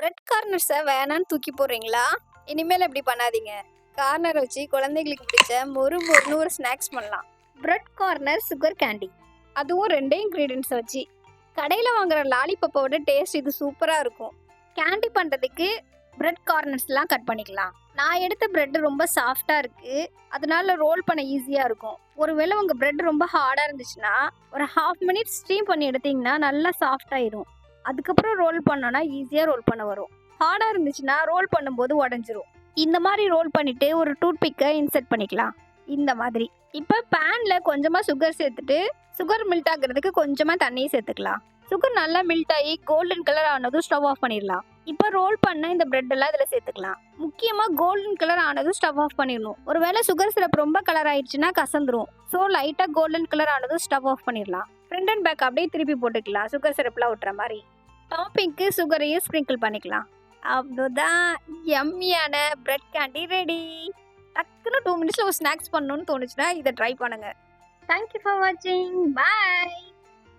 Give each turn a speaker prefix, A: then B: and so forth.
A: Bread கார்னர்ஸை வேணான்னு தூக்கி போடுறீங்களா? இனிமேல் இப்படி பண்ணாதீங்க. கார்னர் வச்சு குழந்தைங்களுக்கு பிடிச்ச மொறு மொறுன்னு ஒரு ஸ்நாக்ஸ் பண்ணலாம். பிரெட் கார்னர் சுகர் கேண்டி, அதுவும் 2 இன்க்ரீடியன்ஸ் வச்சு. கடையில் வாங்குற லாலிபப்போட டேஸ்ட் இது சூப்பராக இருக்கும். கேண்டி பண்ணுறதுக்கு பிரெட் கார்னர்ஸ்லாம் கட் பண்ணிக்கலாம். நான் எடுத்த பிரெட் ரொம்ப சாஃப்டாக இருக்குது, அதனால ரோல் பண்ண ஈஸியாக இருக்கும். ஒருவேளை உங்கள் பிரெட் ரொம்ப ஹார்டாக இருந்துச்சுன்னா ஒரு 1/2 மினிட் ஸ்டீம் பண்ணி எடுத்தீங்கன்னா நல்லா சாஃப்டாயிரும். அதுக்கப்புறம் ரோல் பண்ணோன்னா ஈஸியாக ரோல் பண்ண வரும். ஹார்டாக இருந்துச்சுன்னா ரோல் பண்ணும்போது உடஞ்சிரும். இந்த மாதிரி ரோல் பண்ணிவிட்டு ஒரு டூத் பிக்கை இன்சர்ட் பண்ணிக்கலாம். இந்த மாதிரி. இப்போ பேனில் கொஞ்சமாக சுகர் சேர்த்துட்டு சுகர் மெல்ட் ஆகிறதுக்கு கொஞ்சமாக தண்ணியை சேர்த்துக்கலாம். சுகர் நல்லா மெல்ட் ஆகி கோல்டன் கலர் ஆனதும் ஸ்டவ் ஆஃப் பண்ணிடலாம். இப்போ ரோல் பண்ண இந்த பிரெட் எல்லாம் இதில் சேர்த்துக்கலாம். முக்கியமாக கோல்டன் கலர் ஆனதும் ஸ்டவ் ஆஃப் பண்ணிடணும். ஒருவேளை சுகர் சிரப் ரொம்ப கலர் ஆயிடுச்சுன்னா கசந்துரும். ஸோ லைட்டாக கோல்டன் கலர் ஆனதும் ஸ்டவ் ஆஃப் பண்ணிடலாம். ஃப்ரண்ட் அண்ட் பேக் அப்படியே திருப்பி போட்டுக்கலாம், சுகர் சிரப்லாம் விட்டுற மாதிரி. டாப்பிங்க்கு சுகரையும் ஸ்ப்ரிங்கிள் பண்ணிக்கலாம். அவ்வளோதான், யம்மியான பிரெட் கேண்டி ரெடி. டக்குன்னு 2 மினிட்ஸில் ஒரு ஸ்நாக்ஸ் பண்ணணும்னு தோணுச்சுன்னா இதை ட்ரை பண்ணுங்கள். தேங்க்யூ ஃபார் வாட்சிங். பாய்.